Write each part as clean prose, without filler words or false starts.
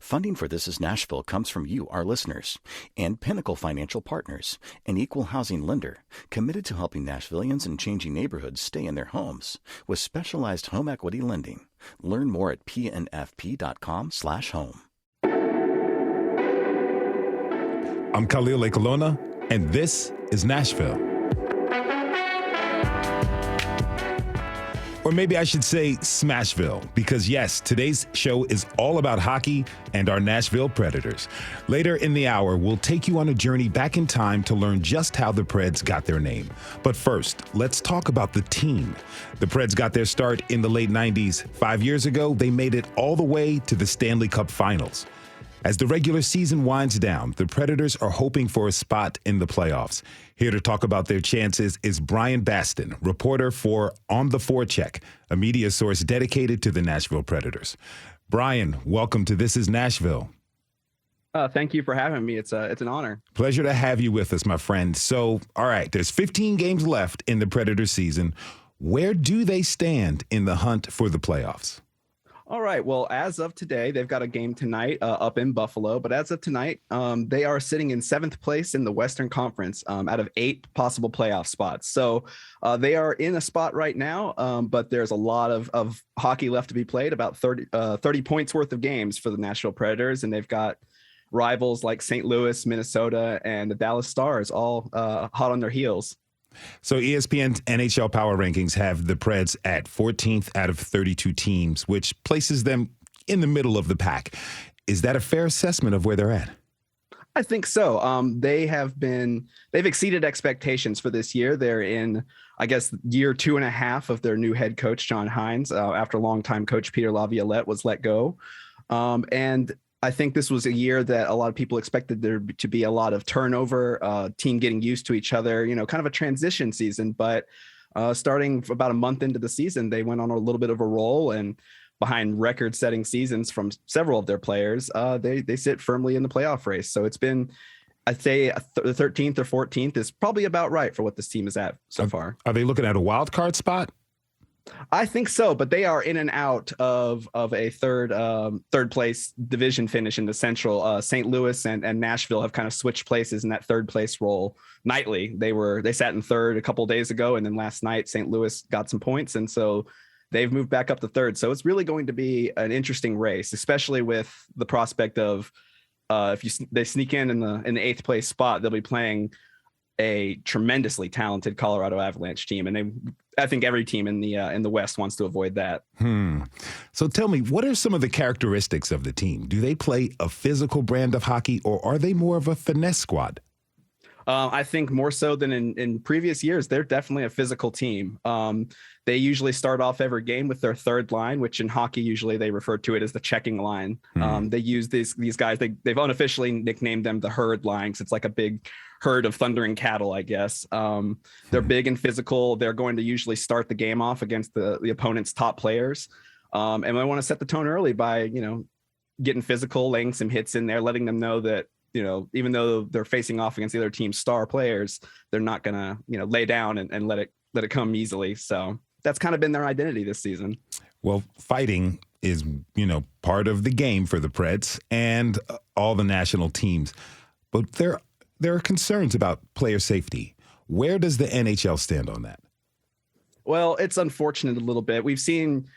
Funding for This Is Nashville comes from you, our listeners, and Pinnacle Financial Partners, an equal housing lender committed to helping Nashvillians in changing neighborhoods stay in their homes with specialized home equity lending. Learn more at pnfp.com/home. I'm Khalil Ekulona, and this is Nashville. Or maybe I should say Smashville, because yes, today's show is all about hockey and our Nashville Predators. Later in the hour, we'll take you on a journey back in time to learn just how the Preds got their name. But first, let's talk about the team. The Preds got their start in the late 90s. 5 years ago, they made it all the way to the Stanley Cup Finals. As the regular season winds down, the Predators are hoping for a spot in the playoffs. Here to talk about their chances is Brian Baston, reporter for On the Forecheck, a media source dedicated to the Nashville Predators. Brian, welcome to This Is Nashville. Thank you for having me. It's an honor. Pleasure to have you with us, my friend. So, all right, there's 15 games left in the Predators season. Where do they stand in the hunt for the playoffs? All right. Well, as of today, they've got a game tonight up in Buffalo. But as of tonight, they are sitting in 7th place in the Western Conference out of 8 possible playoff spots. So they are in a spot right now, but there's a lot of hockey left to be played, about 30 points worth of games for the Nashville Predators. And they've got rivals like St. Louis, Minnesota, and the Dallas Stars all hot on their heels. So ESPN's NHL Power Rankings have the Preds at 14th out of 32 teams, which places them in the middle of the pack. Is that a fair assessment of where they're at? I think so. They've exceeded expectations for this year. They're in, I guess, year 2.5 of their new head coach, John Hines, after longtime coach Peter Laviolette was let go. And I think this was a year that a lot of people expected there to be a lot of turnover, team getting used to each other, kind of a transition season. But starting about a month into the season, they went on a little bit of a roll, and behind record-setting seasons from several of their players, they sit firmly in the playoff race. So it's been, I'd say, the 13th or 14th is probably about right for what this team is at so far. Are they looking at a wild card spot? I think so, but they are in and out of a third place division finish in the Central. St. Louis and Nashville have kind of switched places in that third place role nightly. They sat in third a couple of days ago, and then last night St. Louis got some points, and so they've moved back up to third. So it's really going to be an interesting race, especially with the prospect of if they sneak in the 8th place spot, they'll be playing a tremendously talented Colorado Avalanche team, and I think every team in the West wants to avoid that. So tell me, what are some of the characteristics of the team? Do they play a physical brand of hockey, or are they more of a finesse squad? I think more so than in previous years, they're definitely a physical team. They usually start off every game with their third line, which in hockey, usually they refer to it as the checking line. They use these guys, they've unofficially nicknamed them the herd line, because it's like a big herd of thundering cattle, I guess. They're big and physical. They're going to usually start the game off against the opponent's top players. And I want to set the tone early by, getting physical, laying some hits in there, letting them know that, even though they're facing off against the other team's star players, they're not going to, lay down and let it come easily. So that's kind of been their identity this season. Well, fighting is, part of the game for the Preds and all the national teams. But there are concerns about player safety. Where does the NHL stand on that? Well, it's unfortunate a little bit. We've seen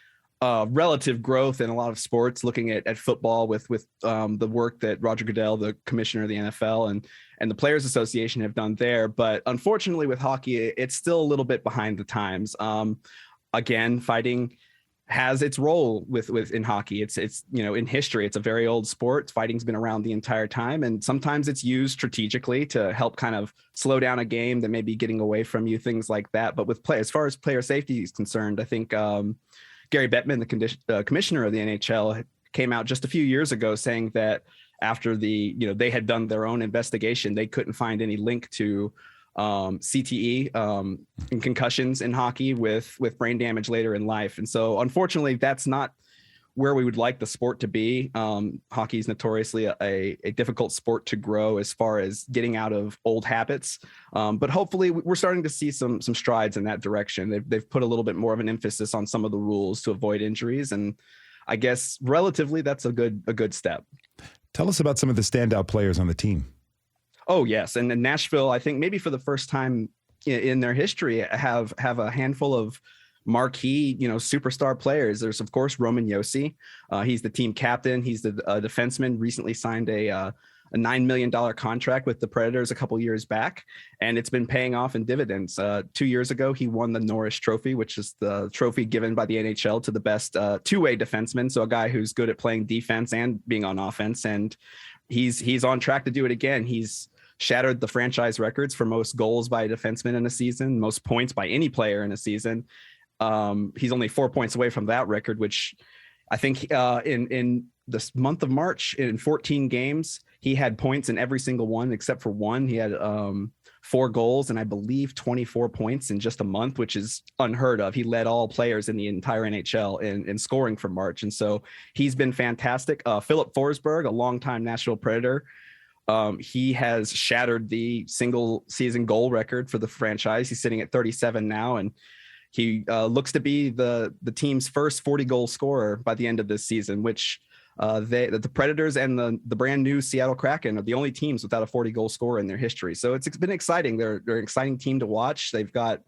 relative growth in a lot of sports, looking at football with the work that Roger Goodell, the commissioner of the NFL, and the Players Association have done there. But unfortunately with hockey, it's still a little bit behind the times. Again, fighting has its role in hockey. It's in history, it's a very old sport. Fighting's been around the entire time, and sometimes it's used strategically to help kind of slow down a game that may be getting away from you, things like that. But as far as player safety is concerned, I think Gary Bettman, the commissioner of the NHL, came out just a few years ago saying that after they had done their own investigation, they couldn't find any link to CTE and concussions in hockey with brain damage later in life. And so unfortunately, that's not where we would like the sport to be. Hockey is notoriously a difficult sport to grow as far as getting out of old habits. But hopefully we're starting to see some strides in that direction. They've put a little bit more of an emphasis on some of the rules to avoid injuries. And I guess relatively that's a good step. Tell us about some of the standout players on the team. Oh yes, and in Nashville, I think maybe for the first time in their history, have a handful of marquee, superstar players. There's of course Roman Josi. He's the team captain. He's the defenseman. Recently signed a $9 million contract with the Predators a couple years back, and it's been paying off in dividends. 2 years ago, he won the Norris Trophy, which is the trophy given by the NHL to the best two-way defenseman. So a guy who's good at playing defense and being on offense, and he's on track to do it again. He's shattered the franchise records for most goals by a defenseman in a season, most points by any player in a season. He's only 4 points away from that record, which I think in this month of March, in 14 games, he had points in every single one except for one. He had 4 goals and I believe 24 points in just a month, which is unheard of. He led all players in the entire NHL in scoring for March. And so he's been fantastic. Philip Forsberg, a longtime Nashville Predator, he has shattered the single season goal record for the franchise. He's sitting at 37 now, and he looks to be the team's first 40 goal scorer by the end of this season, which the Predators and the brand new Seattle Kraken are the only teams without a 40 goal scorer in their history. So it's been exciting. They're an exciting team to watch. They've got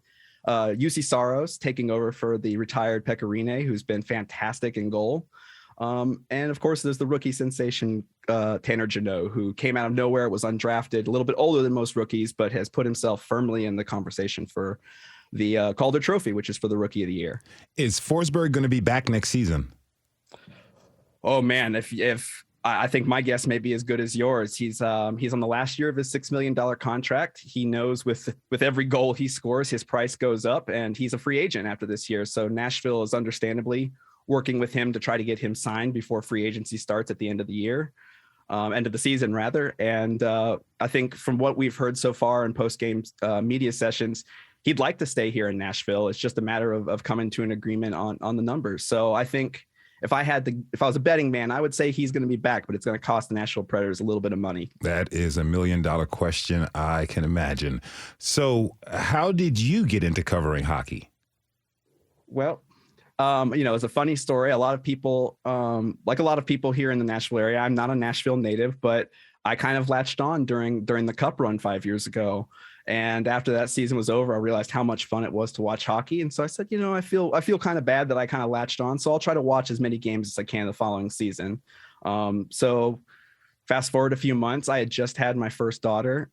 UC Saros taking over for the retired Pecorine, who's been fantastic in goal. And of course, there's the rookie sensation, Tanner Jeannot, who came out of nowhere, was undrafted, a little bit older than most rookies, but has put himself firmly in the conversation for the Calder Trophy, which is for the Rookie of the Year. Is Forsberg going to be back next season? Oh man, if I think my guess may be as good as yours. He's on the last year of his $6 million contract. He knows with every goal he scores, his price goes up, and he's a free agent after this year. So Nashville is understandably working with him to try to get him signed before free agency starts at the end of the year, end of the season rather. And I think from what we've heard so far in post-game media sessions, he'd like to stay here in Nashville. It's just a matter of coming to an agreement on the numbers. So I think if I was a betting man, I would say he's going to be back, but it's going to cost the Nashville Predators a little bit of money. That is $1 million question, I can imagine. So how did you get into covering hockey? Well, it's a funny story. A lot of people, like a lot of people here in the Nashville area, I'm not a Nashville native, but I kind of latched on during the Cup run 5 years ago. And after that season was over, I realized how much fun it was to watch hockey. And so I said, I feel kind of bad that I kind of latched on. So I'll try to watch as many games as I can the following season. So fast forward a few months, I had just had my first daughter.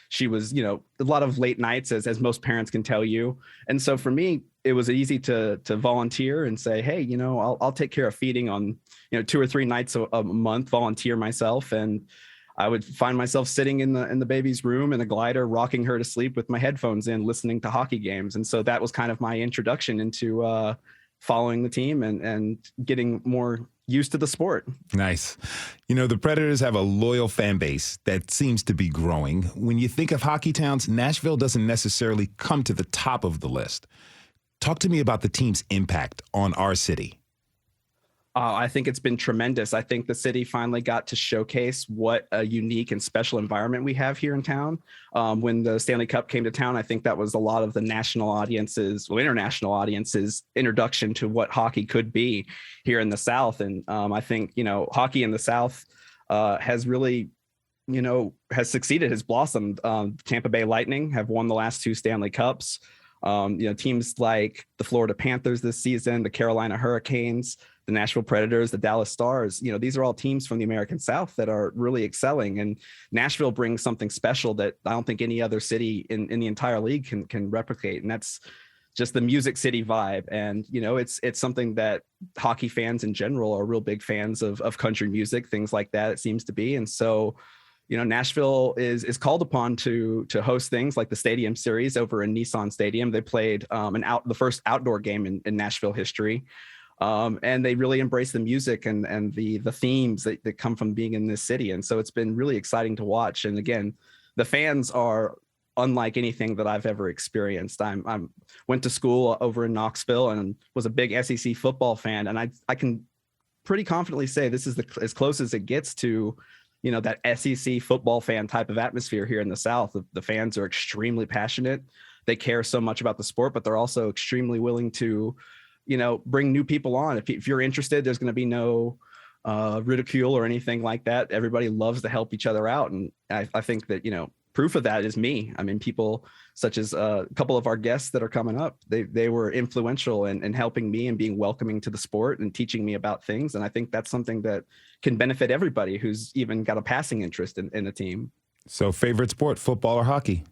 She was, a lot of late nights, as most parents can tell you. And so for me, it was easy to volunteer and say, hey, I'll take care of feeding on, 2 or 3 nights a month, volunteer myself. And I would find myself sitting in the baby's room in a glider, rocking her to sleep with my headphones in, listening to hockey games. And so that was kind of my introduction into following the team and getting more used to the sport. Nice. The Predators have a loyal fan base that seems to be growing. When you think of hockey towns, Nashville doesn't necessarily come to the top of the list. Talk to me about the team's impact on our city. I think it's been tremendous. I think the city finally got to showcase what a unique and special environment we have here in town. When the Stanley Cup came to town, I think that was a lot of the international audiences' introduction to what hockey could be here in the South. And I think, hockey in the South has really, has succeeded, has blossomed. Tampa Bay Lightning have won the last 2 Stanley Cups. Teams like the Florida Panthers this season, the Carolina Hurricanes, the Nashville Predators, the Dallas Stars, these are all teams from the American South that are really excelling. And Nashville brings something special that I don't think any other city in the entire league can replicate. And that's just the Music City vibe. And, it's something that hockey fans in general are real big fans of country music, things like that, it seems to be. And so, Nashville is called upon to host things like the Stadium Series over in Nissan Stadium. They played the first outdoor game in Nashville history. And they really embrace the music and the themes that come from being in this city. And so it's been really exciting to watch. And again, the fans are unlike anything that I've ever experienced. I went to school over in Knoxville and was a big SEC football fan. And I can pretty confidently say this is as close as it gets to, that SEC football fan type of atmosphere here in the South. The fans are extremely passionate. They care so much about the sport, but they're also extremely willing to, bring new people on. If you're interested, there's going to be no ridicule or anything like that. Everybody loves to help each other out. And I think that, proof of that is me. I mean, people such as a couple of our guests that are coming up, they were influential in helping me and being welcoming to the sport and teaching me about things. And I think that's something that can benefit everybody who's even got a passing interest in the team. So favorite sport, football or hockey?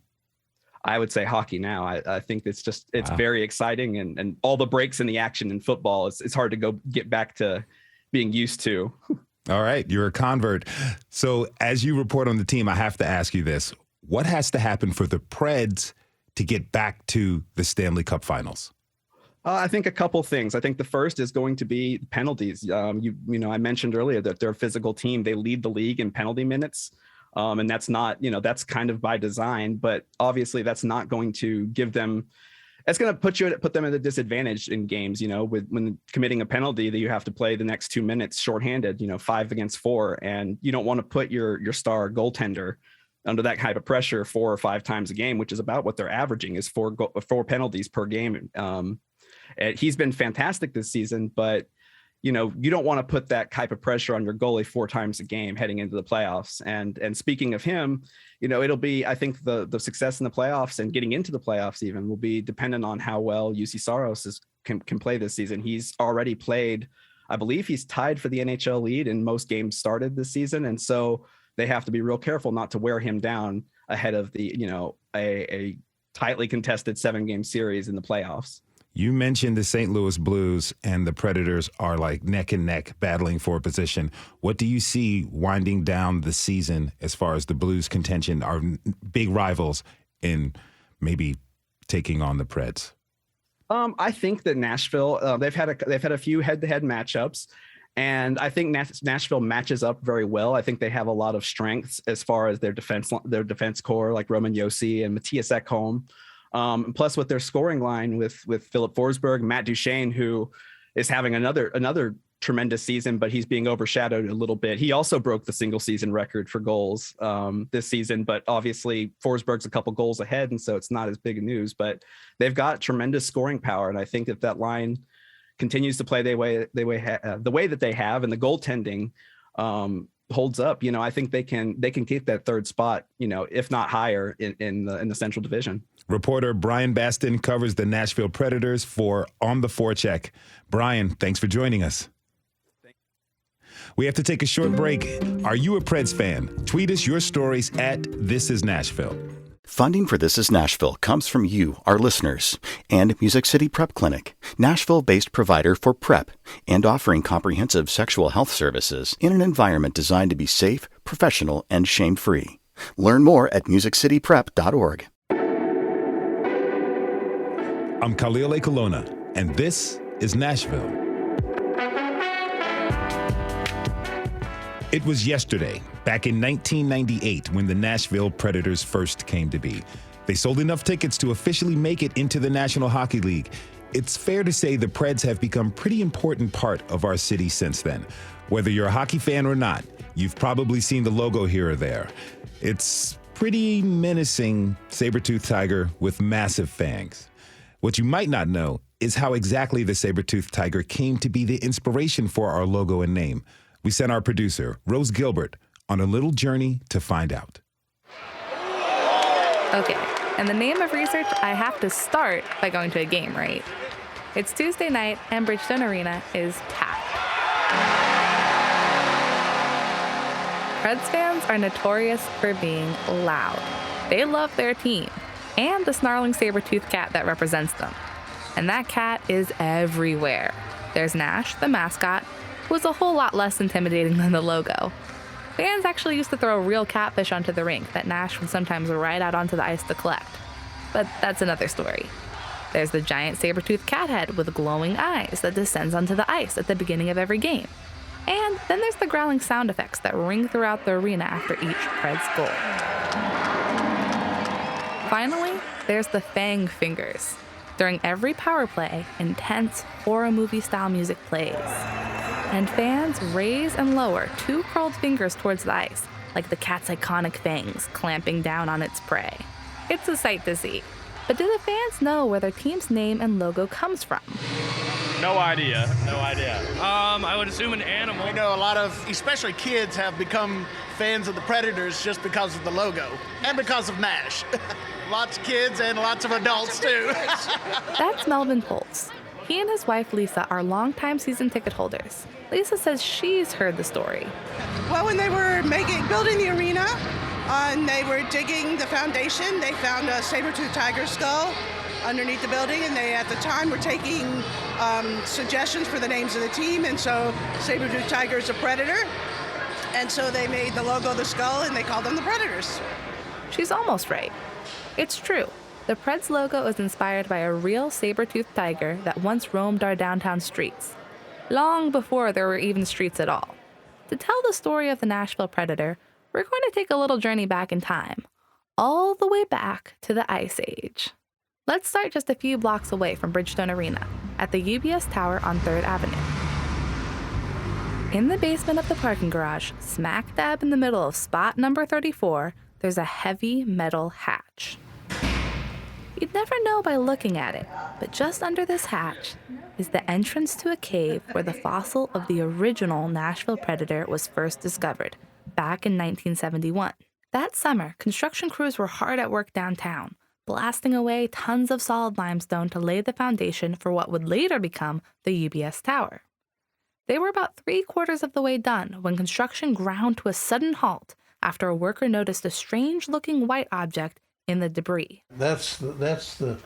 I would say hockey now. I think it's very exciting, and all the breaks in the action in football, it's hard to get back to being used to. All right, you're a convert. So as you report on the team, I have to ask you this. What has to happen for the Preds to get back to the Stanley Cup Finals? I think a couple things. I think the first is going to be penalties. I mentioned earlier that they're a physical team. They lead the league in penalty minutes. And that's not, that's kind of by design, but obviously that's not going to give them, it's going to put them at a disadvantage in games, when committing a penalty that you have to play the next 2 minutes shorthanded, 5 against 4. And you don't want to put your star goaltender under that type of pressure 4 or 5 times a game, which is about what they're averaging, is 4 penalties per game. And he's been fantastic this season, but you don't want to put that type of pressure on your goalie 4 times a game heading into the playoffs. And speaking of him, it'll be, I think the success in the playoffs and getting into the playoffs even will be dependent on how well UC Saros can play this season. He's already played, I believe he's tied for the NHL lead in most games started this season. And so they have to be real careful not to wear him down ahead of the, a tightly contested 7-game series in the playoffs. You mentioned the St. Louis Blues and the Predators are like neck and neck battling for a position. What do you see winding down the season as far as the Blues' contention, are big rivals in maybe taking on the Preds? I think that Nashville, they've had a few head-to-head matchups, and I think Nashville matches up very well. I think they have a lot of strengths as far as their defense core, like Roman Josi and Matthias Ekholm. Plus with their scoring line with Philip Forsberg, Matt Duchene, who is having another tremendous season, but he's being overshadowed a little bit. He also broke the single season record for goals this season, but obviously Forsberg's a couple goals ahead, and so it's not as big a news. But they've got tremendous scoring power, and I think if that line continues to play the way that they have, and the goaltending holds up, I think they can keep that third spot, if not higher in the Central Division. Reporter Brian Baston covers the Nashville Predators for On the Forecheck. Brian, thanks for joining us. We have to take a short break. Are you a Preds fan? Tweet us your stories at This Is Nashville. Funding for This Is Nashville comes from you, our listeners, and Music City Prep Clinic, Nashville-based provider for PrEP and offering comprehensive sexual health services in an environment designed to be safe, professional, and shame-free. Learn more at musiccityprep.org. I'm Khalil Ekulona, and this is Nashville. It was yesterday, back in 1998, when the Nashville Predators first came to be. They sold enough tickets to officially make it into the National Hockey League. It's fair to say the Preds have become a pretty important part of our city since then. Whether you're a hockey fan or not, you've probably seen the logo here or there. It's pretty menacing saber-toothed tiger with massive fangs. What you might not know is how exactly the saber-toothed tiger came to be the inspiration for our logo and name. We sent our producer, Rose Gilbert, on a little journey to find out. Okay, in the name of research, I have to start by going to a game, right? It's Tuesday night, and Bridgestone Arena is packed. Preds fans are notorious for being loud. They love their team and the snarling saber-toothed cat that represents them. And that cat is everywhere. There's Nash, the mascot, who is a whole lot less intimidating than the logo. Fans actually used to throw real catfish onto the rink that Nash would sometimes ride out onto the ice to collect. But that's another story. There's the giant saber-toothed cat head with glowing eyes that descends onto the ice at the beginning of every game. And then there's the growling sound effects that ring throughout the arena after each Preds goal. Finally, there's the Fang Fingers. During every power play, intense horror movie-style music plays. And fans raise and lower 2 curled fingers towards the ice, like the cat's iconic fangs clamping down on its prey. It's a sight to see. But do the fans know where their team's name and logo comes from? No idea. I would assume an animal. We know a lot of, especially kids, have become fans of the Predators just because of the logo and because of Nash. Lots of kids and lots of adults, too. That's Melvin Poltz. He and his wife, Lisa, are longtime season ticket holders. Lisa says she's heard the story. Well, when they were building the arena, and they were digging the foundation, they found a saber-toothed tiger skull underneath the building, and they, at the time, were taking suggestions for the names of the team, and so saber-toothed tiger is a predator, and so they made the logo the skull, and they called them the Predators. She's almost right. It's true. The Preds logo is inspired by a real saber-toothed tiger that once roamed our downtown streets, long before there were even streets at all. To tell the story of the Nashville Predator, we're going to take a little journey back in time, all the way back to the Ice Age. Let's start just a few blocks away from Bridgestone Arena, at the UBS Tower on 3rd Avenue. In the basement of the parking garage, smack dab in the middle of spot number 34, there's a heavy metal hatch. You'd never know by looking at it, but just under this hatch is the entrance to a cave where the fossil of the original Nashville Predator was first discovered, back in 1971. That summer, construction crews were hard at work downtown, blasting away tons of solid limestone to lay the foundation for what would later become the UBS Tower. They were about 3/4 of the way done when construction ground to a sudden halt after a worker noticed a strange-looking white object in the debris. That's the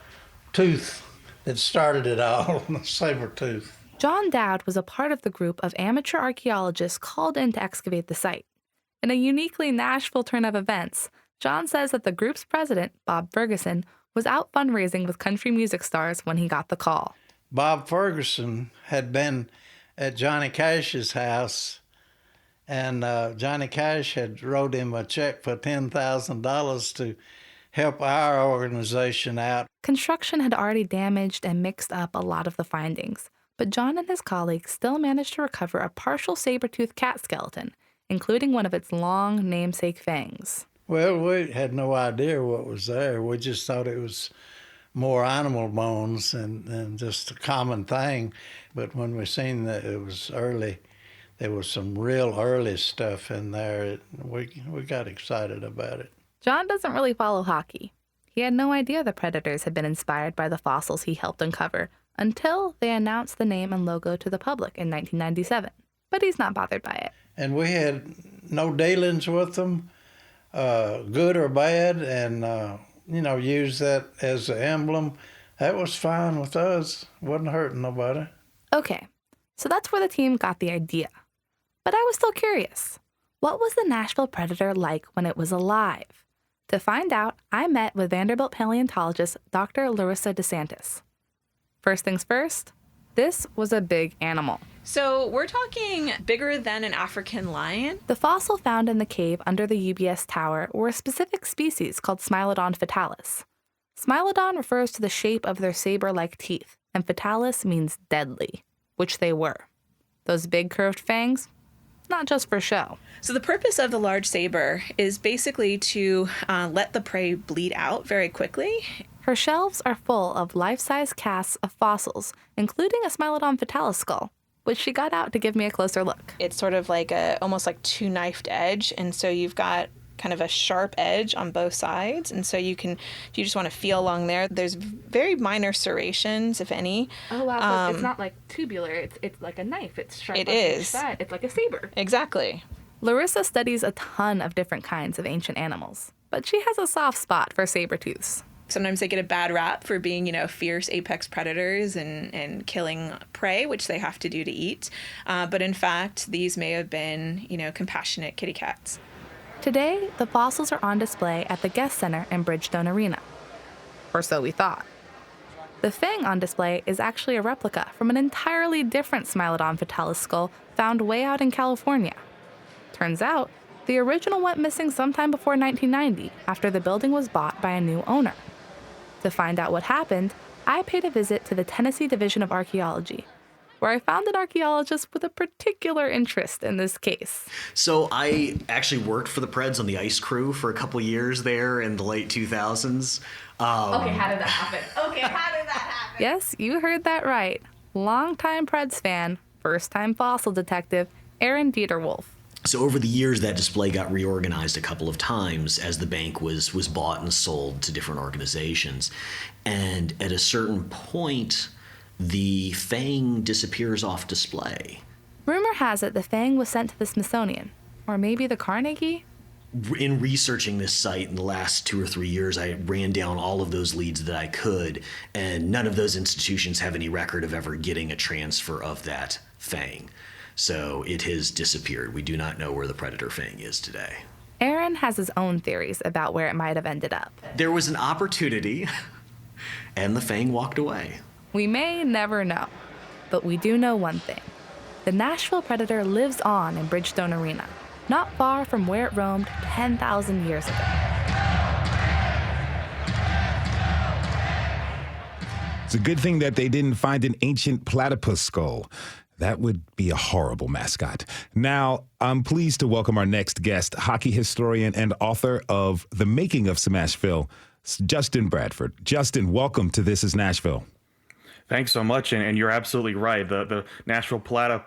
tooth that started it all, the saber tooth. John Dowd was a part of the group of amateur archaeologists called in to excavate the site. In a uniquely Nashville turn of events, John says that the group's president, Bob Ferguson, was out fundraising with country music stars when he got the call. Bob Ferguson had been at Johnny Cash's house, and Johnny Cash had wrote him a check for $10,000 to help our organization out. Construction had already damaged and mixed up a lot of the findings, but John and his colleagues still managed to recover a partial saber-toothed cat skeleton, including one of its long namesake fangs. Well, we had no idea what was there. We just thought it was more animal bones and just a common thing. But when we seen that it was early, there was some real early stuff in there, we got excited about it. John doesn't really follow hockey. He had no idea the Predators had been inspired by the fossils he helped uncover until they announced the name and logo to the public in 1997. But he's not bothered by it. And we had no dealings with them, good or bad, and, use that as an emblem. That was fine with us. Wasn't hurting nobody. Okay, so that's where the team got the idea. But I was still curious. What was the Nashville Predator like when it was alive? To find out, I met with Vanderbilt paleontologist Dr. Larissa DeSantis. First things first, this was a big animal. So we're talking bigger than an African lion. The fossil found in the cave under the UBS Tower were a specific species called Smilodon fatalis. Smilodon refers to the shape of their saber-like teeth, and fatalis means deadly, which they were. Those big curved fangs? Not just for show. So the purpose of the large saber is basically to let the prey bleed out very quickly. Her shelves are full of life-size casts of fossils, including a Smilodon fatalis skull, which she got out to give me a closer look. It's sort of like almost like two-knifed edge, and so you've got kind of a sharp edge on both sides, and so if you just want to feel along there, there's very minor serrations, if any. Oh wow, so it's not like tubular, it's like a knife, it's sharp. It is. It's like a saber. Exactly. Larissa studies a ton of different kinds of ancient animals, but she has a soft spot for saber-tooths. Sometimes they get a bad rap for being, fierce apex predators and killing prey, which they have to do to eat. But in fact, these may have been, compassionate kitty cats. Today, the fossils are on display at the Guest Center in Bridgestone Arena. Or so we thought. The fang on display is actually a replica from an entirely different Smilodon fatalis skull found way out in California. Turns out, the original went missing sometime before 1990 after the building was bought by a new owner. To find out what happened, I paid a visit to the Tennessee Division of Archaeology, where I found an archaeologist with a particular interest in this case. So I actually worked for the Preds on the ice crew for a couple years there in the late 2000s. Okay, how did that happen? Yes, you heard that right. Longtime Preds fan, first-time fossil detective, Aaron Dieterwolf. So over the years, that display got reorganized a couple of times as the bank was bought and sold to different organizations. And at a certain point, the Fang disappears off display. Rumor has it the Fang was sent to the Smithsonian, or maybe the Carnegie? In researching this site in the last 2 or 3 years, I ran down all of those leads that I could, and none of those institutions have any record of ever getting a transfer of that Fang. So it has disappeared. We do not know where the Predator Fang is today. Aaron has his own theories about where it might have ended up. There was an opportunity, and the Fang walked away. We may never know, but we do know one thing. The Nashville Predator lives on in Bridgestone Arena, not far from where it roamed 10,000 years ago. It's a good thing that they didn't find an ancient platypus skull. That would be a horrible mascot. Now, I'm pleased to welcome our next guest, hockey historian and author of The Making of Smashville, Justin Bradford. Justin, welcome to This Is Nashville. Thanks so much, and you're absolutely right. The Nashville platypi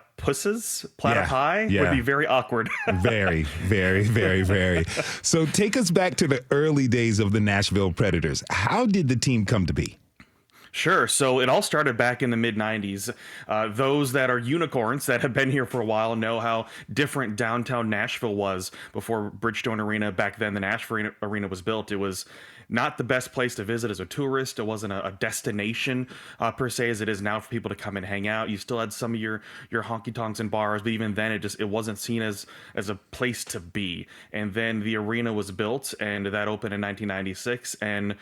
would be very awkward. Very, very, very, very. So take us back to the early days of the Nashville Predators. How did the team come to be? Sure. So it all started back in the mid-'90s. Those that are unicorns that have been here for a while know how different downtown Nashville was before Bridgestone Arena. Back then, the Nashville Arena was built. It was not the best place to visit as a tourist. It wasn't a destination per se as it is now for people to come and hang out. You still had some of your honky-tonks and bars, but even then it wasn't seen as a place to be. And then the arena was built, and that opened in 1996. And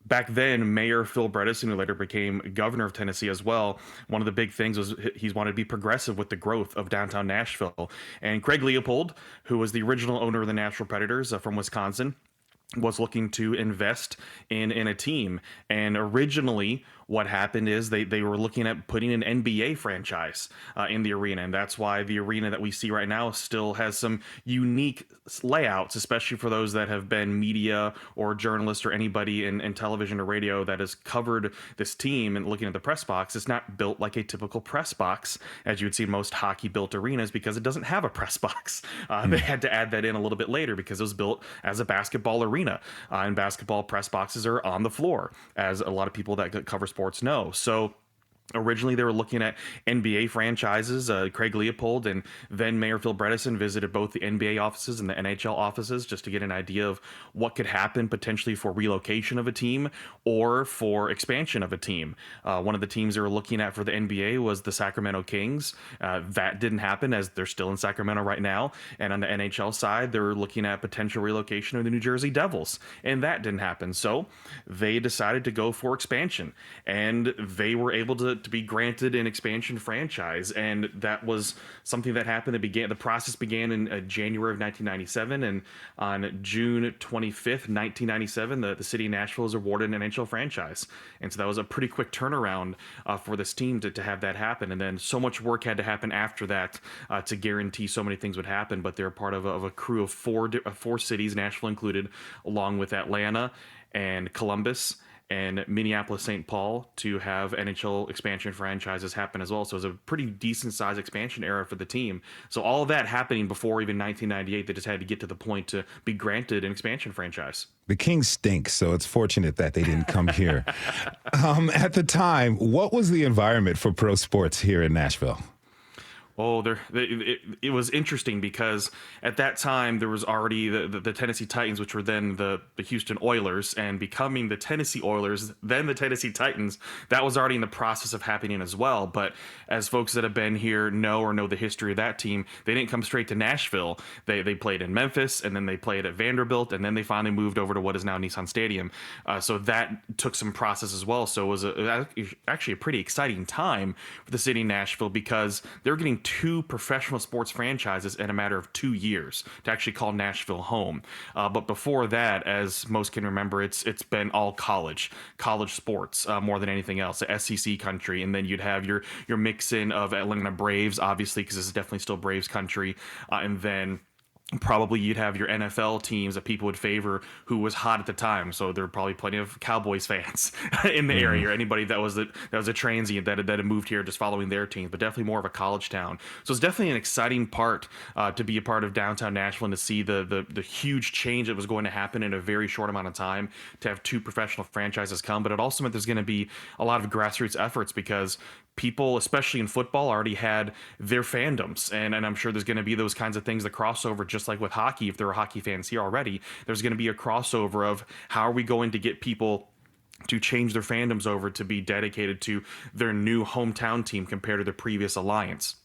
back then, Mayor Phil Bredesen, who later became governor of Tennessee as well, one of the big things was he wanted to be progressive with the growth of downtown Nashville. And Craig Leopold, who was the original owner of the Nashville Predators from Wisconsin, was looking to invest in a team. And originally what happened is they were looking at putting an NBA franchise in the arena. And that's why the arena that we see right now still has some unique layouts, especially for those that have been media or journalists or anybody in television or radio that has covered this team and looking at the press box. It's not built like a typical press box as you would see in most hockey built arenas because it doesn't have a press box. They had to add that in a little bit later because it was built as a basketball arena. And basketball press boxes are on the floor, as a lot of people that cover sports know. So originally, they were looking at NBA franchises. Craig Leopold and then Mayor Phil Bredesen visited both the NBA offices and the NHL offices just to get an idea of what could happen potentially for relocation of a team or for expansion of a team. One of the teams they were looking at for the NBA was the Sacramento Kings. That didn't happen as they're still in Sacramento right now. And on the NHL side, they were looking at potential relocation of the New Jersey Devils. And that didn't happen. So they decided to go for expansion. And they were able to be granted an expansion franchise, and that was something that happened. The process began in January of 1997, and on June 25th, 1997, the city of Nashville was awarded an NHL franchise. And so that was a pretty quick turnaround for this team to have that happen. And then so much work had to happen after that to guarantee so many things would happen. But they're part of a crew of four cities, Nashville included, along with Atlanta and Columbus and Minneapolis, St. Paul, to have NHL expansion franchises happen as well. So it was a pretty decent sized expansion era for the team. So all of that happening before even 1998, they just had to get to the point to be granted an expansion franchise. The Kings stink, so it's fortunate that they didn't come here. At the time, what was the environment for pro sports here in Nashville? Oh, it was interesting because at that time there was already the Tennessee Titans, which were then the Houston Oilers, and becoming the Tennessee Oilers, then the Tennessee Titans. That was already in the process of happening as well. But as folks that have been here know the history of that team, they didn't come straight to Nashville. They played in Memphis, and then they played at Vanderbilt, and then they finally moved over to what is now Nissan Stadium. So that took some process as well. So it was actually a pretty exciting time for the city of Nashville because they're getting 2 professional sports franchises in a matter of 2 years to actually call Nashville home. But before that, as most can remember, it's been all college sports more than anything else, the SEC country. And then you'd have your mix in of Atlanta Braves, obviously, because this is definitely still Braves country. And then probably you'd have your NFL teams that people would favor who was hot at the time. So there are probably plenty of Cowboys fans in the area, or anybody that was a transient that had moved here just following their teams, but definitely more of a college town. So it's definitely an exciting part to be a part of downtown Nashville and to see the huge change that was going to happen in a very short amount of time, to have 2 professional franchises come. But it also meant there's going to be a lot of grassroots efforts, because people, especially in football, already had their fandoms. And I'm sure there's going to be those kinds of things, the crossover, just like with hockey. If there are hockey fans here already, there's going to be a crossover of how are we going to get people to change their fandoms over to be dedicated to their new hometown team compared to their previous alliance.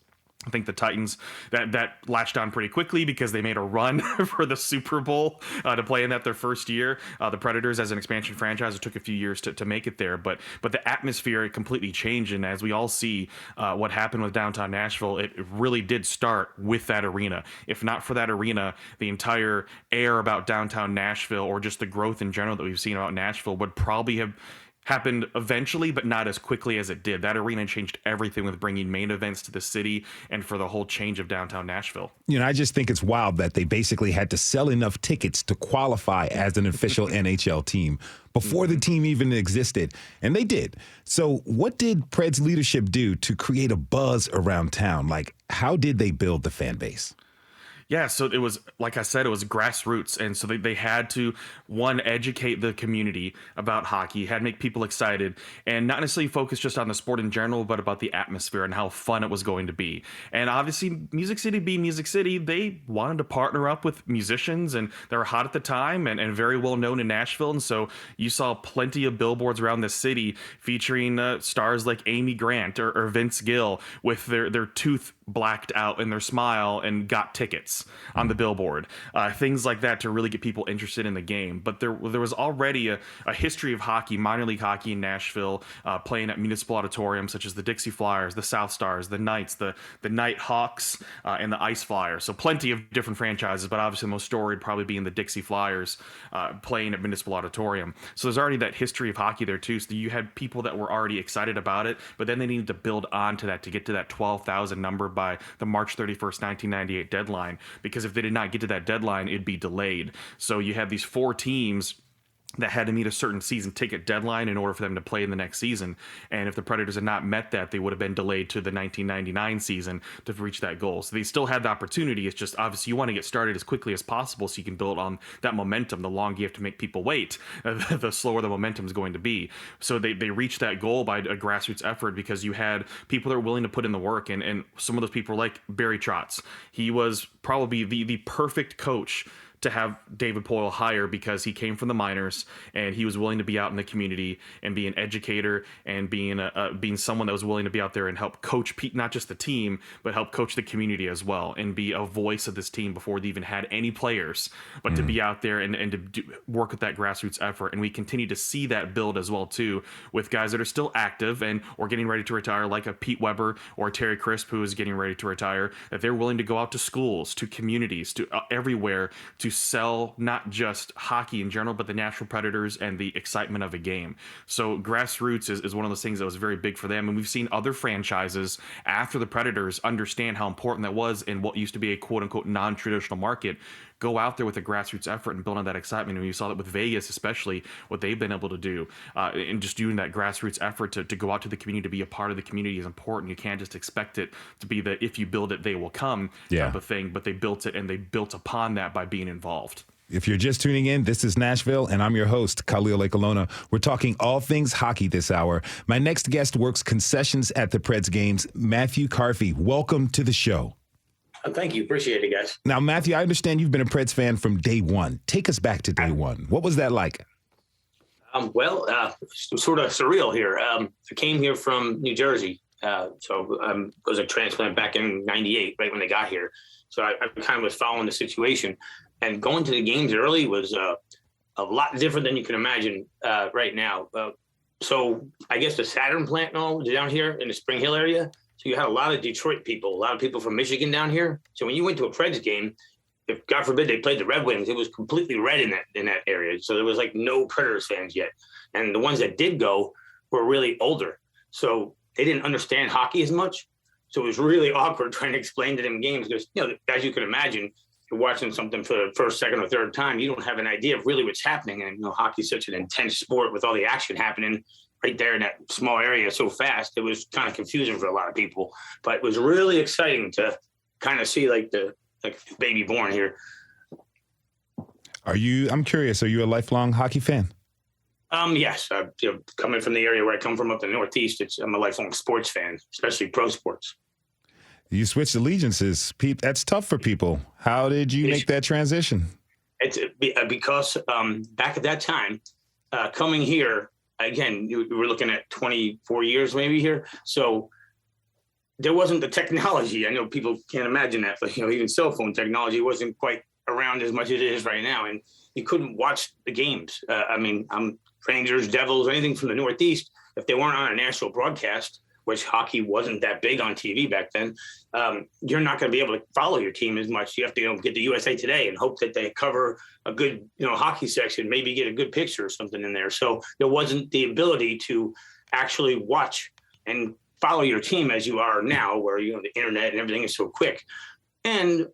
I think the Titans that latched on pretty quickly because they made a run for the Super Bowl to play in that their first year. The Predators, as an expansion franchise, it took a few years to make it there, but the atmosphere completely changed. And as we all see, what happened with downtown Nashville, it really did start with that arena. If not for that arena, the entire air about downtown Nashville, or just the growth in general that we've seen about Nashville, would probably have happened eventually, but not as quickly as it did. That arena changed everything with bringing main events to the city and for the whole change of downtown Nashville. I just think it's wild that they basically had to sell enough tickets to qualify as an official NHL team before the team even existed. And they did. So what did Preds leadership do to create a buzz around town? Like, how did they build the fan base? Yeah, so it was, like I said, it was grassroots. And so they had to, one, educate the community about hockey, had to make people excited, and not necessarily focus just on the sport in general, but about the atmosphere and how fun it was going to be. And obviously, Music City being Music City, they wanted to partner up with musicians, and they were hot at the time and very well known in Nashville. And so you saw plenty of billboards around the city featuring stars like Amy Grant or Vince Gill with their tooth blacked out in their smile and got tickets on the billboard, things like that, to really get people interested in the game. But there was already a history of hockey, minor league hockey in Nashville, playing at municipal auditoriums such as the Dixie Flyers, the South Stars, the Knights, the Night Hawks, and the Ice Flyers. So plenty of different franchises, but obviously the most storied probably being the Dixie Flyers, playing at municipal auditorium. So there's already that history of hockey there too. So you had people that were already excited about it, but then they needed to build on to that to get to that 12,000 number by the March 31st, 1998 deadline, because if they did not get to that deadline, it'd be delayed. So you had these 4 teams that had to meet a certain season ticket deadline in order for them to play in the next season. And if the Predators had not met that, they would have been delayed to the 1999 season to reach that goal. So they still had the opportunity. It's just obviously you want to get started as quickly as possible so you can build on that momentum. The longer you have to make people wait, the slower the momentum is going to be. So they reached that goal by a grassroots effort because you had people that were willing to put in the work. And some of those people were like Barry Trotz. He was probably the perfect coach to have David Poile hire because he came from the minors and he was willing to be out in the community and be an educator and being someone that was willing to be out there and help coach not just the team, but help coach the community as well and be a voice of this team before they even had any players, but to be out there and to work with that grassroots effort. And we continue to see that build as well too, with guys that are still active and or getting ready to retire, like a Pete Weber or a Terry Crisp, who is getting ready to retire, that they're willing to go out to schools, to communities, to everywhere to sell not just hockey in general, but the Nashville Predators and the excitement of a game. So grassroots is one of those things that was very big for them. And we've seen other franchises after the Predators understand how important that was in what used to be a quote unquote non-traditional market, go out there with a grassroots effort and build on that excitement. And you saw that with Vegas, especially what they've been able to do, and just doing that grassroots effort to go out to the community, to be a part of the community is important. You can't just expect it to be that if you build it, they will come type of thing, but they built it and they built upon that by being involved. If you're just tuning in, this is Nashville, and I'm your host, Khalil Ekulona. We're talking all things hockey this hour. My next guest works concessions at the Preds games, Matthew Carfey. Welcome to the show. Thank you. Appreciate it, guys. Now, Matthew, I understand you've been a Preds fan from day one. Take us back to day one. What was that like? Sort of surreal here. I came here from New Jersey. So I was a transplant back in 98, right when they got here. So I kind of was following the situation. And going to the games early was a lot different than you can imagine right now. So I guess the Saturn plant and all was down here in the Spring Hill area. So you had a lot of Detroit people, a lot of people from Michigan down here. So when you went to a Preds game, if God forbid they played the Red Wings, it was completely red in that area. So there was like no Predators fans yet. And the ones that did go were really older. So they didn't understand hockey as much. So it was really awkward trying to explain to them games because, as you can imagine, you're watching something for the first, second, or third time, you don't have an idea of really what's happening. And, hockey's such an intense sport with all the action happening right there in that small area so fast. It was kind of confusing for a lot of people, but it was really exciting to kind of see like the baby born here. I'm curious, are you a lifelong hockey fan? Yes. Coming from the area where I come from up the Northeast, I'm a lifelong sports fan, especially pro sports. You switched allegiances. Pete, that's tough for people. How did you make that transition? It's because back at that time, coming here, again, we were looking at 24 years maybe here. So there wasn't the technology. I know people can't imagine that, but, even cell phone technology wasn't quite around as much as it is right now. And you couldn't watch the games. Rangers, Devils, anything from the Northeast, if they weren't on a national broadcast, which hockey wasn't that big on TV back then, you're not going to be able to follow your team as much. You have to get the USA Today and hope that they cover a good, hockey section, maybe get a good picture or something in there. So there wasn't the ability to actually watch and follow your team as you are now, where, the internet and everything is so quick. And,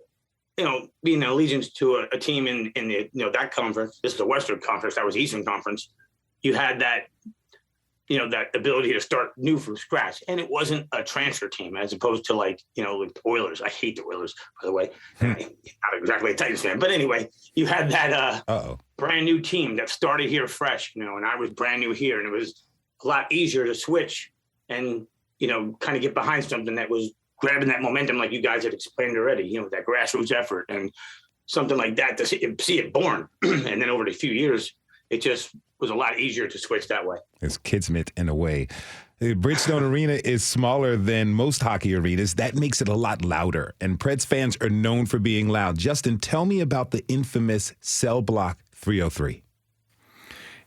being an allegiance to a team in the, that conference, this is the Western Conference, that was Eastern Conference, you had that, that ability to start new from scratch. And it wasn't a transfer team as opposed to like the Oilers. I hate the Oilers, by the way. Not exactly a Titans fan. But anyway, you had that brand new team that started here fresh, and I was brand new here. And it was a lot easier to switch and, kind of get behind something that was grabbing that momentum like you guys had explained already, that grassroots effort and something like that, to see it born. And then over the few years, it just was a lot easier to switch that way. It's kismet in a way. The Bridgestone Arena is smaller than most hockey arenas. That makes it a lot louder, and Preds fans are known for being loud. Justin, tell me about the infamous Cell Block 303.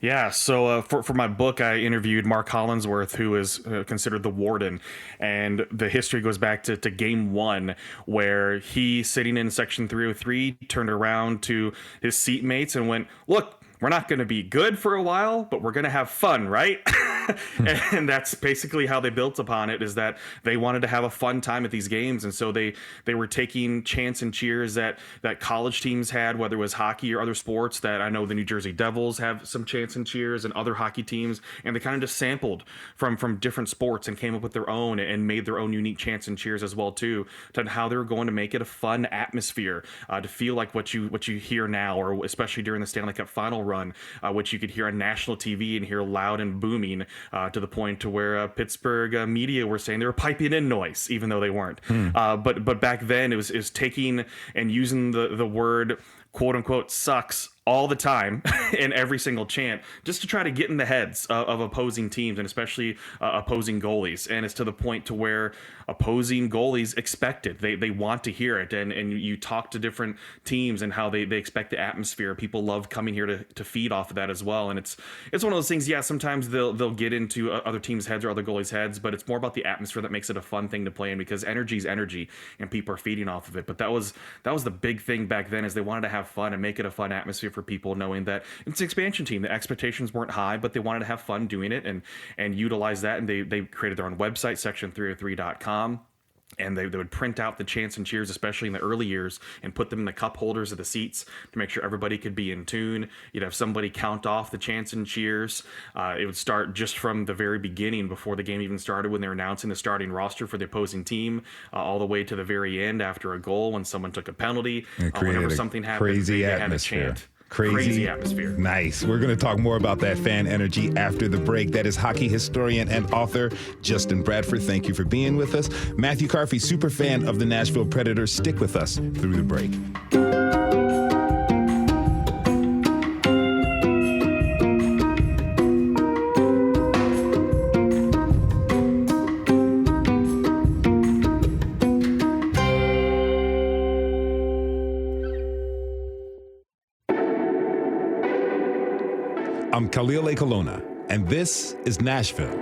Yeah, so for my book, I interviewed Mark Hollinsworth, who is considered the warden, and the history goes back to Game 1, where he, sitting in Section 303, turned around to his seatmates and went, "Look, we're not going to be good for a while, but we're going to have fun, right?" And that's basically how they built upon it, is that they wanted to have a fun time at these games. And so they were taking chants and cheers that college teams had, whether it was hockey or other sports. That I know the New Jersey Devils have some chants and cheers, and other hockey teams. And they kind of just sampled from different sports and came up with their own and made their own unique chants and cheers as well, too, to how they were going to make it a fun atmosphere, to feel like what you hear now, or especially during the Stanley Cup final run, which you could hear on national TV and hear loud and booming, to the point to where Pittsburgh media were saying they were piping in noise, even though they weren't. But back then it was taking and using the word quote unquote sucks all the time in every single chant, just to try to get in the heads of opposing teams, and especially opposing goalies. And it's to the point to where opposing goalies expect it. They want to hear it. And you talk to different teams and how they expect the atmosphere. People love coming here to feed off of that as well. And it's one of those things, yeah, sometimes they'll get into other teams' heads or other goalies' heads, but it's more about the atmosphere that makes it a fun thing to play in, because energy is energy and people are feeding off of it. But that was the big thing back then, is they wanted to have fun and make it a fun atmosphere for people, knowing that it's an expansion team. The expectations weren't high, but they wanted to have fun doing it and utilize that. And they created their own website, section303.com. And they would print out the chants and cheers, especially in the early years, and put them in the cup holders of the seats to make sure everybody could be in tune. You'd have somebody count off the chants and cheers. It would start just from the very beginning, before the game even started, when they're announcing the starting roster for the opposing team, all the way to the very end after a goal, when someone took a penalty, whenever something happened, they had a chant. Crazy atmosphere. Nice. We're going to talk more about that fan energy after the break. That is hockey historian and author Justin Bradford. Thank you for being with us. Matthew Carfy, super fan of the Nashville Predators. Stick with us through the break. I'm Khalil Ekulona, and this is Nashville.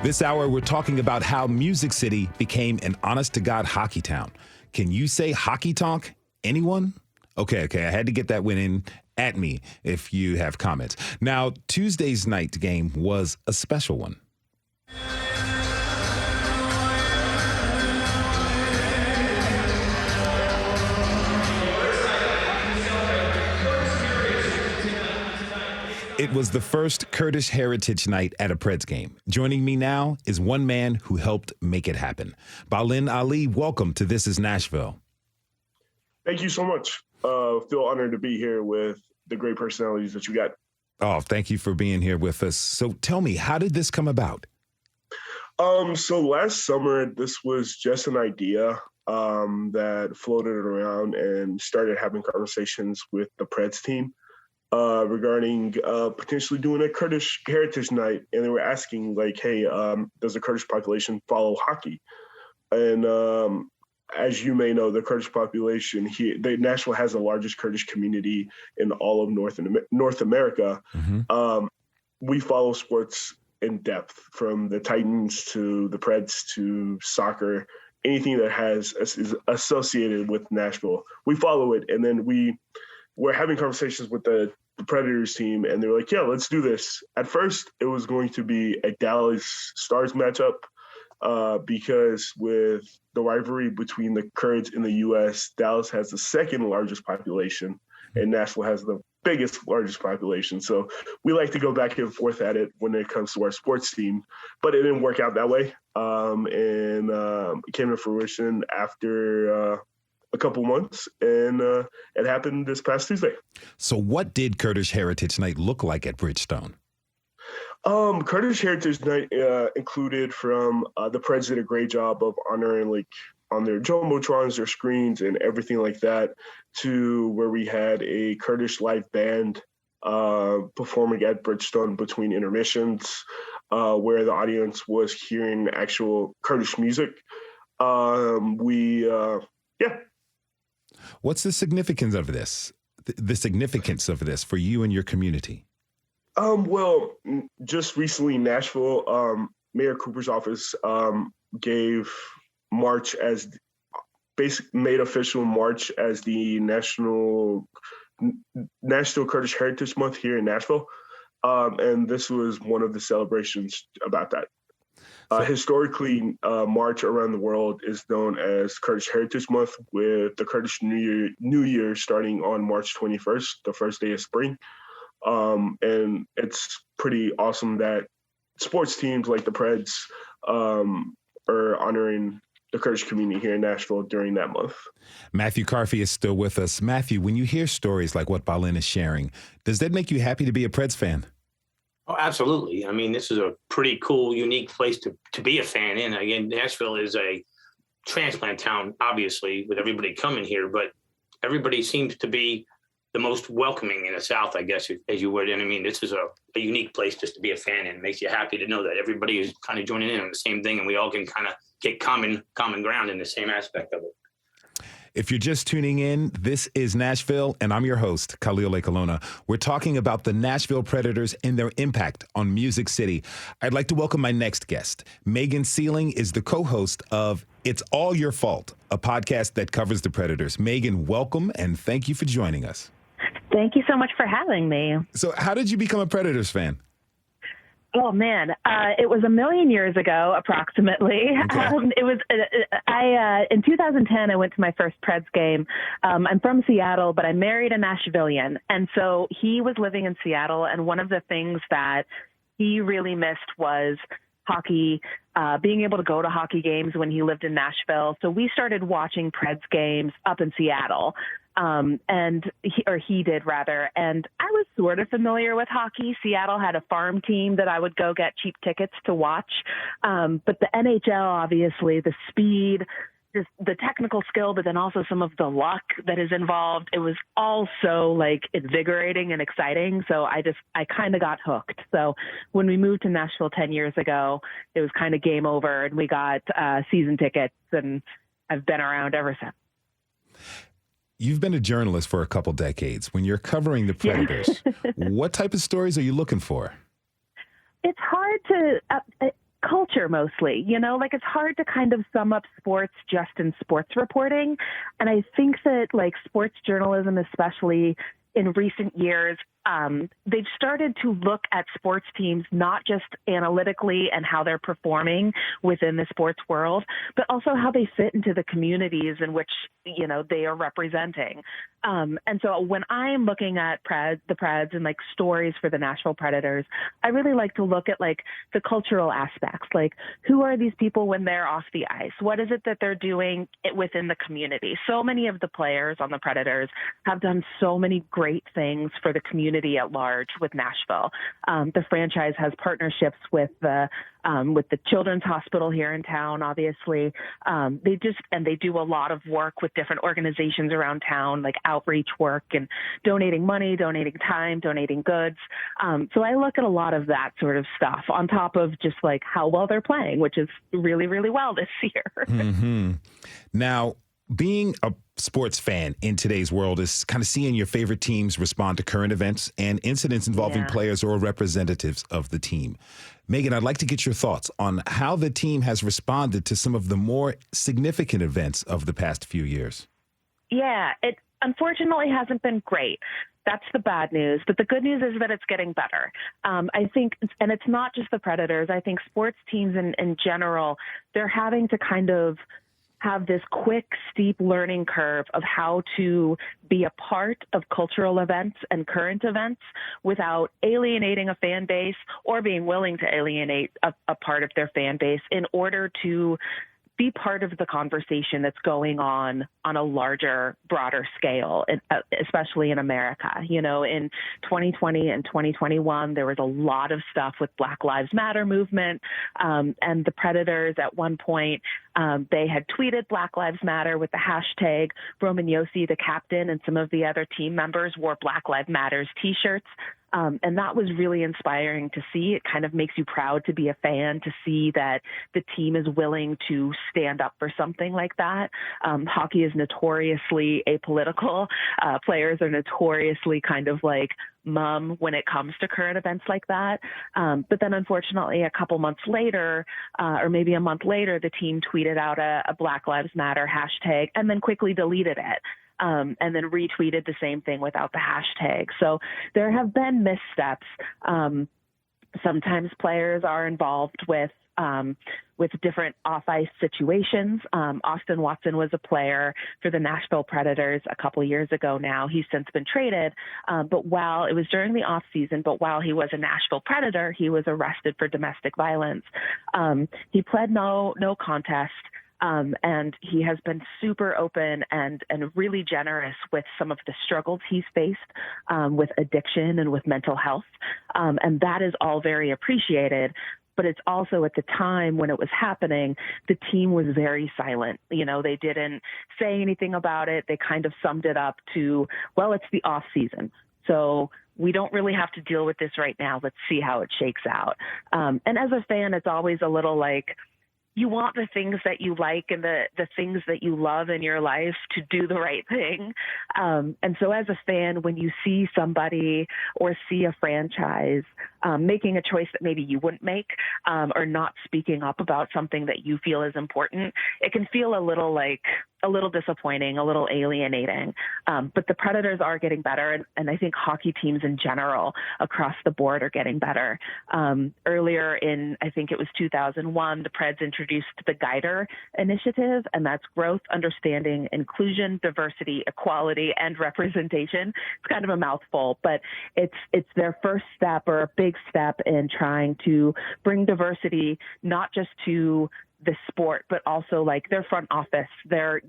This hour, we're talking about how Music City became an honest-to-God hockey town. Can you say hockey talk? Anyone? Okay, I had to get that one in. At me if you have comments. Now, Tuesday's night game was a special one. It was the first Kurdish Heritage Night at a Preds game. Joining me now is one man who helped make it happen. Balin Ali, welcome to This is Nashville. Thank you so much. Feel honored to be here with the great personalities that you got. Oh, thank you for being here with us. So tell me, how did this come about? So last summer, this was just an idea that floated around and started having conversations with the Preds team regarding potentially doing a Kurdish Heritage Night. And they were asking, like, hey, does the Kurdish population follow hockey? And as you may know, the Kurdish population here, Nashville has the largest Kurdish community in all of North America. Mm-hmm. We follow sports in depth, from the Titans to the Preds to soccer, anything that is associated with Nashville. We follow it. And then we're having conversations with the Predators team, and they're like, yeah, let's do this. At first, it was going to be a Dallas Stars matchup because with the rivalry between the Kurds in the U.S., Dallas has the second largest population, and Nashville has the largest population. So we like to go back and forth at it when it comes to our sports team, but it didn't work out that way. And it came to fruition after a couple months, and it happened this past Tuesday. So what did Kurdish Heritage Night look like at Bridgestone? Kurdish Heritage Night included from the Preds did a great job of honoring, like, on their jumbotrons, their screens, and everything like that, to where we had a Kurdish live band performing at Bridgestone between intermissions, where the audience was hearing actual Kurdish music. What's the significance of this? The significance of this for you and your community? Well, just recently, Nashville, Mayor Cooper's office gave March made official March as the National Kurdish Heritage Month here in Nashville. And this was one of the celebrations about that. Historically, March around the world is known as Kurdish Heritage Month, with the Kurdish New Year starting on March 21st, the first day of spring. And it's pretty awesome that sports teams like the Preds are honoring the Kurdish community here in Nashville during that month. Matthew Carfey is still with us. Matthew, when you hear stories like what Balin is sharing, does that make you happy to be a Preds fan? Oh, absolutely. I mean, this is a pretty cool, unique place to be a fan in. Again, Nashville is a transplant town, obviously, with everybody coming here, but everybody seems to be the most welcoming in the South, I guess, as you would. And I mean, this is a unique place just to be a fan in. It makes you happy to know that everybody is kind of joining in on the same thing, and we all can kind of get common ground in the same aspect of it. If you're just tuning in, this is Nashville, and I'm your host, Khalil Ekulona. We're talking about the Nashville Predators and their impact on Music City. I'd like to welcome my next guest. Megan Sealing is the co-host of It's All Your Fault, a podcast that covers the Predators. Megan, welcome, and thank you for joining us. Thank you so much for having me. So how did you become a Predators fan? Oh, man. It was a million years ago, approximately. Okay. In 2010, I went to my first Preds game. I'm from Seattle, but I married a Nashvillian. And so he was living in Seattle. And one of the things that he really missed was hockey, being able to go to hockey games when he lived in Nashville. So we started watching Preds games up in Seattle. And he did rather. And I was sort of familiar with hockey. Seattle had a farm team that I would go get cheap tickets to watch. But the NHL, obviously, the speed, just the technical skill, but then also some of the luck that is involved. It was all so invigorating and exciting. So I kind of got hooked. So when we moved to Nashville 10 years ago, it was kind of game over, and we got season tickets, and I've been around ever since. You've been a journalist for a couple decades. When you're covering the Predators, what type of stories are you looking for? It's hard to culture mostly, it's hard to kind of sum up sports just in sports reporting. And I think that sports journalism, especially in recent years, they've started to look at sports teams not just analytically and how they're performing within the sports world, but also how they fit into the communities in which, they are representing. And so when I'm looking at the Preds and like stories for the Nashville Predators, I really like to look at like the cultural aspects, like who are these people when they're off the ice? What is it that they're doing within the community? So many of the players on the Predators have done so many great things for the community at large with Nashville. The franchise has partnerships with the Children's Hospital here in town, obviously. They do a lot of work with different organizations around town, like outreach work and donating money, donating time, donating goods. So I look at a lot of that sort of stuff on top of just like how well they're playing, which is really, really well this year. Mm-hmm. Now, being a sports fan in today's world is kind of seeing your favorite teams respond to current events and incidents involving players or representatives of the team. Megan, I'd like to get your thoughts on how the team has responded to some of the more significant events of the past few years. Yeah, it unfortunately hasn't been great. That's the bad news. But the good news is that it's getting better. I think, and it's not just the Predators, I think sports teams in general, they're having to kind of have this quick, steep learning curve of how to be a part of cultural events and current events without alienating a fan base or being willing to alienate a part of their fan base in order to be part of the conversation that's going on a larger, broader scale, especially in America. In 2020 and 2021, there was a lot of stuff with Black Lives Matter movement, and the Predators at one point, they had tweeted Black Lives Matter with the hashtag. Roman Josi, the captain, and some of the other team members wore Black Lives Matters T-shirts. And that was really inspiring to see. It kind of makes you proud to be a fan, to see that the team is willing to stand up for something like that. Hockey is notoriously apolitical. Players are notoriously kind of like mum when it comes to current events like that. But then unfortunately, a couple months later, or maybe a month later, the team tweeted out a Black Lives Matter hashtag and then quickly deleted it. And then retweeted the same thing without the hashtag. So there have been missteps. Sometimes players are involved with different off-ice situations. Austin Watson was a player for the Nashville Predators a couple years ago now. He's since been traded. But while it was during the off-season, but while he was a Nashville Predator, he was arrested for domestic violence. He pled no contest. And he has been super open and really generous with some of the struggles he's faced with addiction and with mental health. And that is all very appreciated. But it's also at the time when it was happening, the team was very silent. They didn't say anything about it. They kind of summed it up to, well, it's the off season. So we don't really have to deal with this right now. Let's see how it shakes out. And as a fan, it's always a little like, you want the things that you like and the things that you love in your life to do the right thing. And so as a fan, when you see somebody or see a franchise making a choice that maybe you wouldn't make, or not speaking up about something that you feel is important, it can feel a little disappointing, a little alienating. But the Predators are getting better, and I think hockey teams in general across the board are getting better. Earlier in, I think it was 2001, the Preds introduced the Guider Initiative, and that's growth, understanding, inclusion, diversity, equality, and representation. It's kind of a mouthful, but it's their first step or a big step in trying to bring diversity, not just to the sport, but also like their front office, their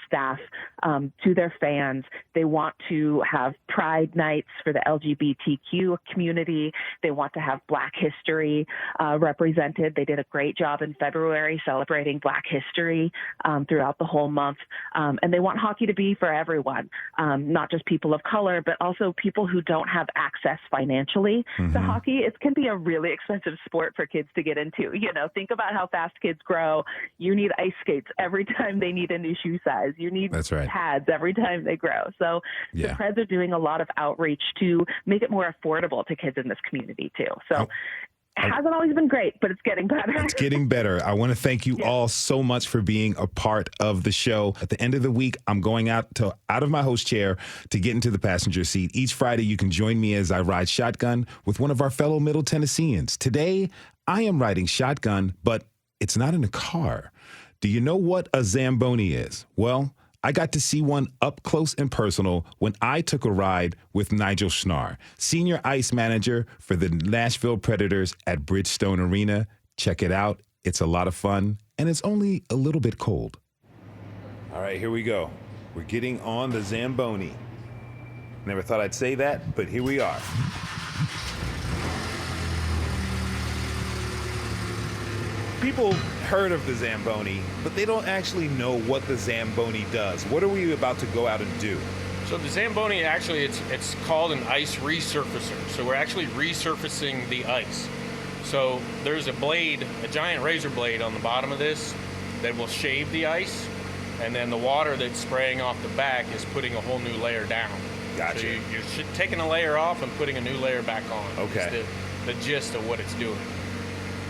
staff, to their fans. They want to have pride nights for the LGBTQ community. They want to have Black history represented. They did a great job in February celebrating Black history throughout the whole month. And they want hockey to be for everyone, not just people of color, but also people who don't have access financially to hockey. It can be a really expensive sport for kids to get into. Think about how fast kids grow. You need ice skates every time they need a new shoe size. You need pads every time they grow. So the Preds are doing a lot of outreach to make it more affordable to kids in this community too. So It hasn't always been great, but it's getting better. It's getting better. I want to thank you all so much for being a part of the show. At the end of the week, I'm going out of my host chair to get into the passenger seat. Each Friday, you can join me as I ride shotgun with one of our fellow Middle Tennesseans. Today, I am riding shotgun, but it's not in a car. Do you know what a Zamboni is? Well, I got to see one up close and personal when I took a ride with Nigel Schnarr, senior ice manager for the Nashville Predators at Bridgestone Arena. Check it out. It's a lot of fun, and it's only a little bit cold. All right, here we go. We're getting on the Zamboni. Never thought I'd say that, but here we are. People heard of the Zamboni, but they don't actually know what the Zamboni does. What are we about to go out and do? So the Zamboni, actually, it's called an ice resurfacer. So we're actually resurfacing the ice. So there's a blade, a giant razor blade on the bottom of this that will shave the ice, and then the water that's spraying off the back is putting a whole new layer down. Gotcha. So you're taking a layer off and putting a new layer back on. Okay. It's the gist of what it's doing.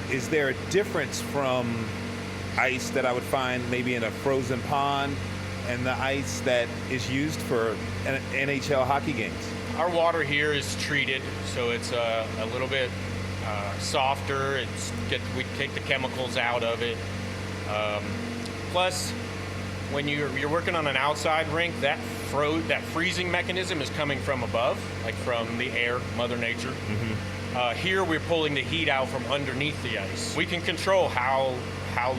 Is there a difference from ice that I would find maybe in a frozen pond and the ice that is used for NHL hockey games? Our water here is treated, so it's a little bit softer. We take the chemicals out of it. Plus, when you're working on an outside rink, that freezing mechanism is coming from above, like from the air, Mother Nature. Mm-hmm. Here we're pulling the heat out from underneath the ice. We can control how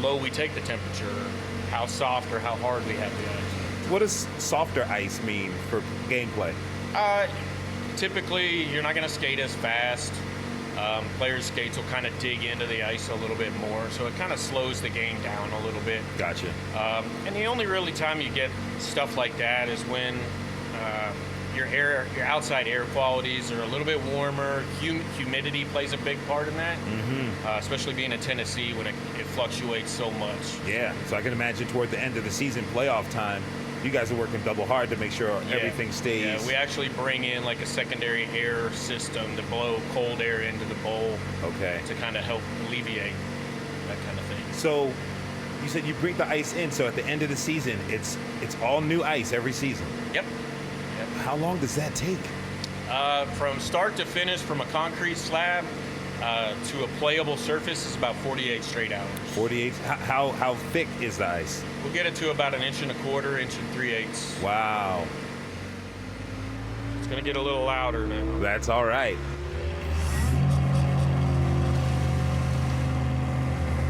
low we take the temperature, how soft or how hard we have the ice. What does softer ice mean for gameplay? Typically, you're not going to skate as fast. Players' skates will kind of dig into the ice a little bit more, so it kind of slows the game down a little bit. Gotcha. And the only really time you get stuff like that is when your outside air qualities are a little bit warmer. Humidity plays a big part in that, especially being in Tennessee when it fluctuates so much. Yeah, so I can imagine toward the end of the season playoff time, you guys are working double hard to make sure everything stays. Yeah, we actually bring in like a secondary air system to blow cold air into the bowl. Okay. To kind of help alleviate that kind of thing. So you said you bring the ice in, so at the end of the season, it's all new ice every season. Yep. How long does that take? From start to finish, from a concrete slab to a playable surface, is about 48 straight hours. 48? How thick is the ice? We'll get it to about 1 1/4 inch, 1 3/8. Wow. It's going to get a little louder now. That's all right.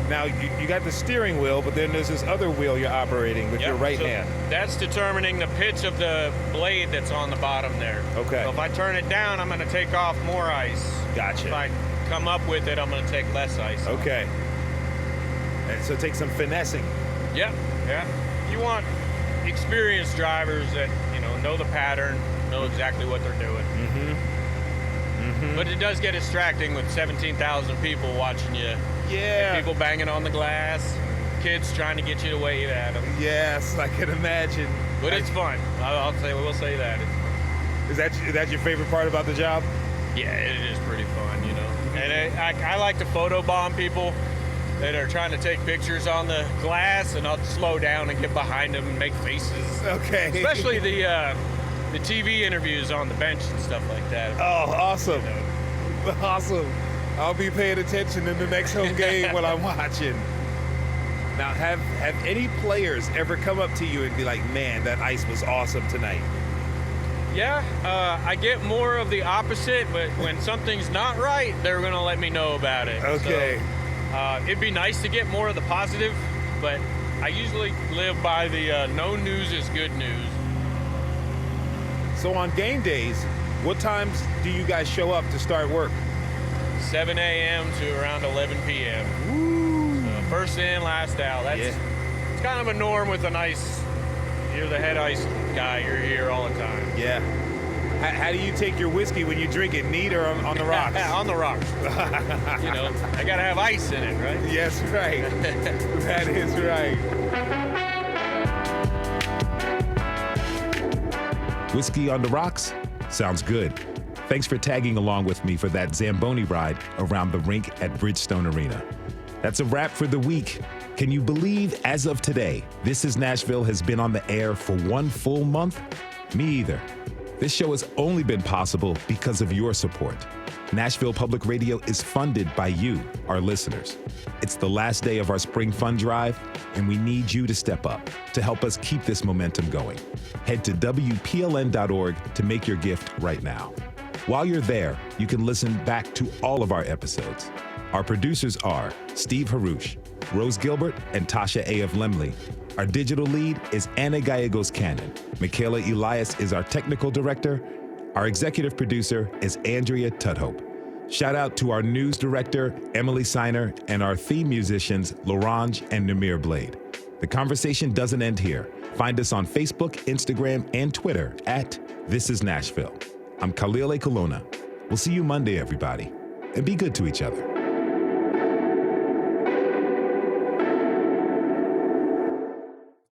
Now, you got the steering wheel, but then there's this other wheel you're operating with your right hand. That's determining the pitch of the blade that's on the bottom there. Okay. So if I turn it down, I'm going to take off more ice. Gotcha. If I come up with it, I'm going to take less ice. Okay. And so take some finessing. Yep. Yeah. You want experienced drivers that, know the pattern, know exactly what they're doing. But it does get distracting with 17,000 people watching you. Yeah. People banging on the glass, kids trying to get you to wave at them. Yes, I can imagine. But it's fun. We'll say that. Is that your favorite part about the job? Yeah, it is pretty fun, And I like to photobomb people that are trying to take pictures on the glass, and I'll slow down and get behind them and make faces. Okay. Especially the TV interviews on the bench and stuff like that. Oh, awesome. Awesome. I'll be paying attention in the next home game when I'm watching. Now, have any players ever come up to you and be like, man, that ice was awesome tonight? Yeah, I get more of the opposite, but when something's not right, they're going to let me know about it. Okay. So, it'd be nice to get more of the positive, but I usually live by the no news is good news. So on game days, what times do you guys show up to start work? 7 a.m. to around 11 p.m. Woo! First in, last out. It's kind of a norm with an ice. You're the head ice guy. You're here all the time. Yeah. How do you take your whiskey when you drink it? Neat or on the rocks? On the rocks. I got to have ice in it, right? Yes, right. That is right. Whiskey on the rocks? Sounds good. Thanks for tagging along with me for that Zamboni ride around the rink at Bridgestone Arena. That's a wrap for the week. Can you believe, as of today, This Is Nashville has been on the air for 1 full month? Me either. This show has only been possible because of your support. Nashville Public Radio is funded by you, our listeners. It's the last day of our spring fund drive, and we need you to step up to help us keep this momentum going. Head to WPLN.org to make your gift right now. While you're there, you can listen back to all of our episodes. Our producers are Steve Harush, Rose Gilbert, and Tasha A. of Lemley. Our digital lead is Anna Gallegos-Cannon. Michaela Elias is our technical director. Our executive producer is Andrea Tudhope. Shout out to our news director, Emily Seiner, and our theme musicians, Larange and Namir Blade. The conversation doesn't end here. Find us on Facebook, Instagram, and Twitter at This Is Nashville. I'm Khalil Ekulona. We'll see you Monday, everybody. And be good to each other.